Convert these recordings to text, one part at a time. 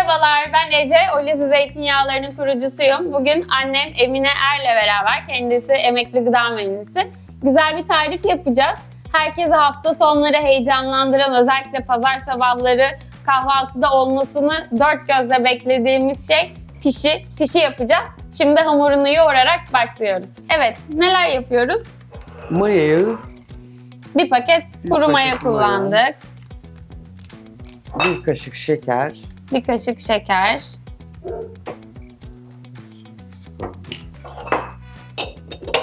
Merhabalar, ben Ece. Olizi Zeytinyağları'nın kurucusuyum. Bugün annem Emine Er'le beraber, kendisi emekli gıda mühendisi, güzel bir tarif yapacağız. Herkese hafta sonları heyecanlandıran, özellikle pazar sabahları kahvaltıda olmasını dört gözle beklediğimiz şey pişi. Pişi yapacağız. Şimdi hamurunu yoğurarak başlıyoruz. Evet, neler yapıyoruz? Mayayı, Bir paket kuru maya kullandık. bir kaşık şeker, Bir kaşık şeker.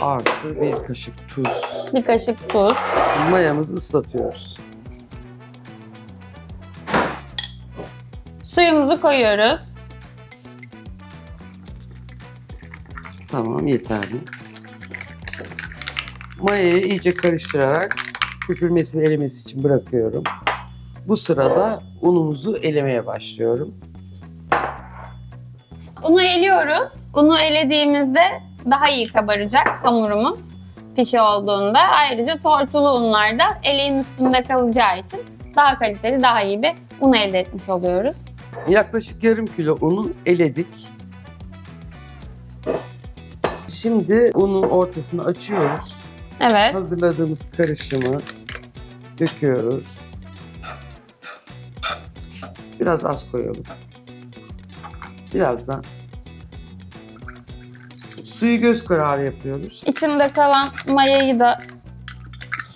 artı bir kaşık tuz. Bir kaşık tuz. Mayamızı ıslatıyoruz. Suyumuzu koyuyoruz. Tamam, yeterli. Mayayı iyice karıştırarak köpürmesini, erimesi için bırakıyorum. Bu sırada unumuzu elemeye başlıyorum. Unu eliyoruz. Unu elediğimizde daha iyi kabaracak hamurumuz pişi olduğunda. Ayrıca tortulu unlar da eleğin üstünde kalacağı için daha kaliteli, daha iyi bir un elde etmiş oluyoruz. Yaklaşık yarım kilo unu eledik. Şimdi unun ortasını açıyoruz. Evet. Hazırladığımız karışımı döküyoruz. Biraz az koyalım. Biraz da suyu göz kararı yapıyoruz. İçinde kalan mayayı da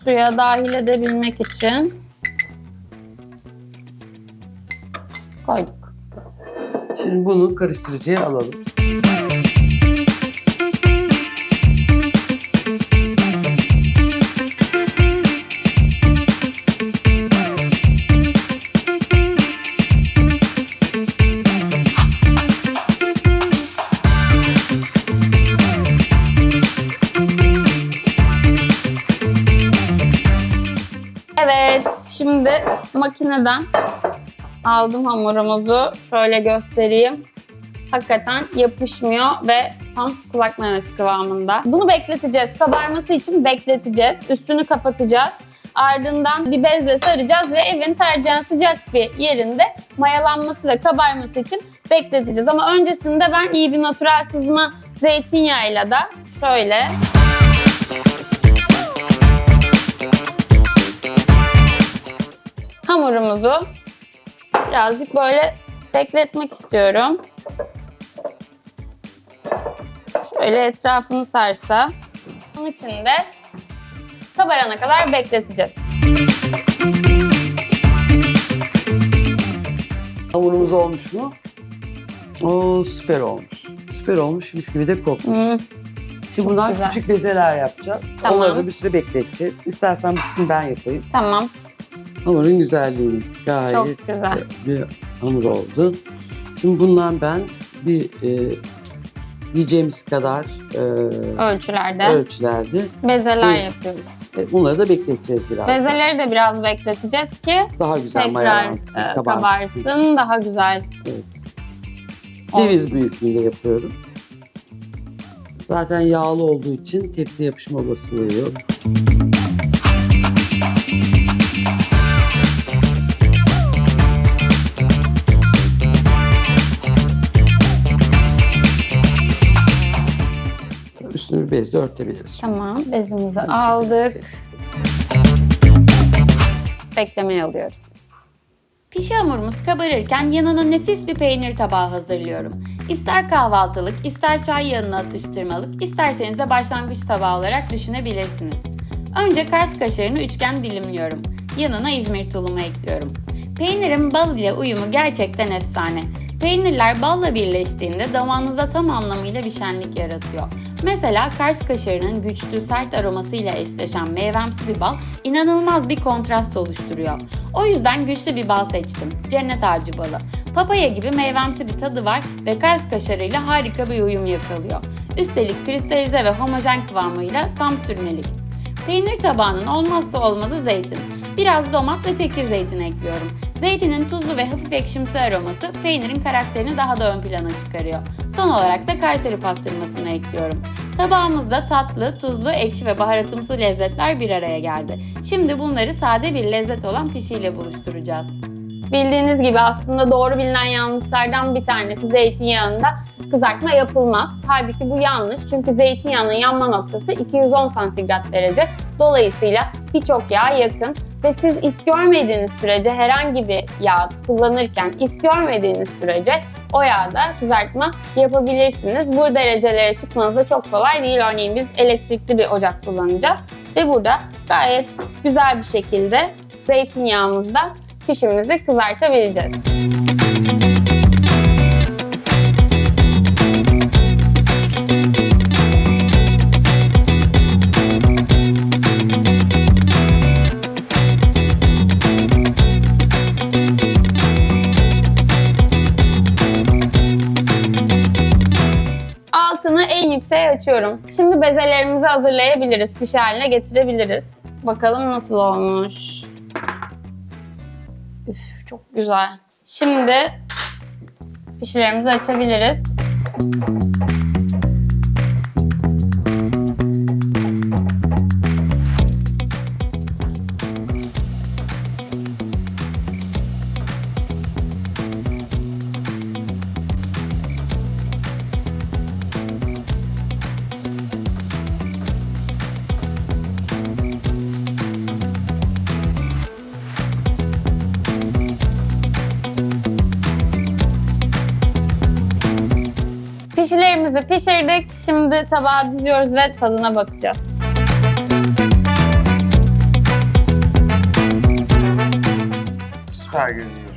suya dahil edebilmek için koyduk. Şimdi bunu karıştırıcıya alalım. Evet, şimdi makineden aldım hamurumuzu. Şöyle göstereyim. Hakikaten yapışmıyor ve tam kulak memesi kıvamında. Bunu bekleteceğiz. Kabarması için bekleteceğiz. Üstünü kapatacağız. Ardından bir bezle saracağız ve evin tercihen sıcak bir yerinde mayalanması ve kabarması için bekleteceğiz. Ama öncesinde ben iyi bir natural sızma zeytinyağıyla da şöyle hamurumuzu birazcık böyle bekletmek istiyorum. Şöyle etrafını sarsa. Bunun için de kabarana kadar bekleteceğiz. Hamurumuz olmuş mu? Oo, süper olmuş. Süper olmuş, mis gibi de kokmuş. Şimdi bundan güzel. küçük bezeler yapacağız. Tamam. Onları da bir süre bekleteceğiz. İstersen bütün ben yapayım. Tamam. Hamurun güzelliğini gayet Çok güzel. bir hamur oldu. Şimdi bundan ben bir yiyeceğimiz kadar ölçülerde bezeler bir- yapıyoruz. bunları da bekleteceğiz biraz. Bezeleri de biraz bekleteceğiz ki Daha güzel tekrar mayalansın, kabarsın, daha güzel. Evet. Ceviz büyüklüğünde yapıyorum. Zaten yağlı olduğu için tepsiye yapışma olasılığı yok. Üstünü bir bezle örtebiliriz. Tamam, bezimizi aldık. Beklemeye alıyoruz. Pişi hamurumuz kabarırken yanına nefis bir peynir tabağı hazırlıyorum. İster kahvaltılık, ister çay yanına atıştırmalık, isterseniz de başlangıç tabağı olarak düşünebilirsiniz. Önce Kars kaşarını üçgen dilimliyorum. Yanına İzmir tulumu ekliyorum. Peynirin bal ile uyumu gerçekten efsane. Peynirler balla birleştiğinde damağınızda tam anlamıyla bir şenlik yaratıyor. Mesela Kars kaşarının güçlü, sert aromasıyla eşleşen meyvemsi bir bal inanılmaz bir kontrast oluşturuyor. O yüzden güçlü bir bal seçtim. Cennet ağacı balı. Papaya gibi meyvemsi bir tadı var ve Kars kaşarıyla harika bir uyum yakalıyor. Üstelik kristalize ve homojen kıvamıyla tam sürmelik. Peynir tabağının olmazsa olmazı zeytin. Biraz domat ve tekir zeytin ekliyorum. Zeytinin tuzlu ve hafif ekşimsi aroması peynirin karakterini daha da ön plana çıkarıyor. Son olarak da Kayseri pastırmasını ekliyorum. Tabağımızda tatlı, tuzlu, ekşi ve baharatımsı lezzetler bir araya geldi. Şimdi bunları sade bir lezzet olan pişiyle buluşturacağız. Bildiğiniz gibi aslında doğru bilinen yanlışlardan bir tanesi zeytinyağında kızartma yapılmaz. Halbuki bu yanlış çünkü zeytinyağının yanma noktası 210 santigrat derece. Dolayısıyla birçok yağa yakın ve siz is görmediğiniz sürece herhangi bir yağ kullanırken is görmediğiniz sürece o yağda kızartma yapabilirsiniz. Bu derecelere çıkmanız da çok kolay değil. Örneğin biz elektrikli bir ocak kullanacağız ve burada gayet güzel bir şekilde zeytinyağımızda pişimimizi kızartabileceğiz. Altını en yükseğe açıyorum. Şimdi bezelerimizi hazırlayabiliriz, pişi haline getirebiliriz. Bakalım nasıl olmuş. Üf, çok güzel. Şimdi pişilerimizi açabiliriz. Pişilerimizi pişirdik. Şimdi tabağa diziyoruz ve tadına bakacağız. Süper görünüyor.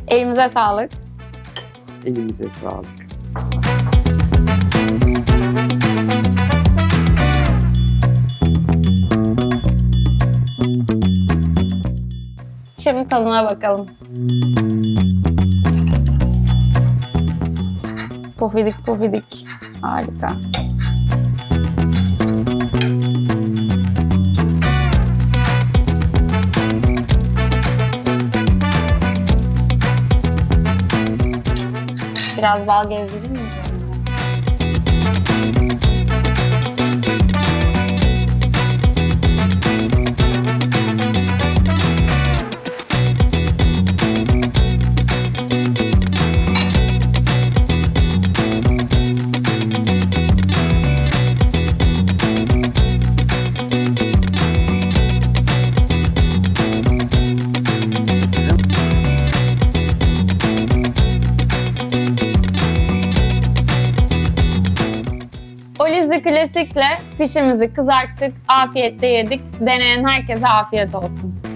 Elimize sağlık. Elimize sağlık. Şimdi tadına bakalım. Pufidik pufidik. Harika. Biraz bal gezdireyim mi? Olizli Klasik'le pişimizi kızarttık, afiyetle yedik. Deneyen herkese afiyet olsun.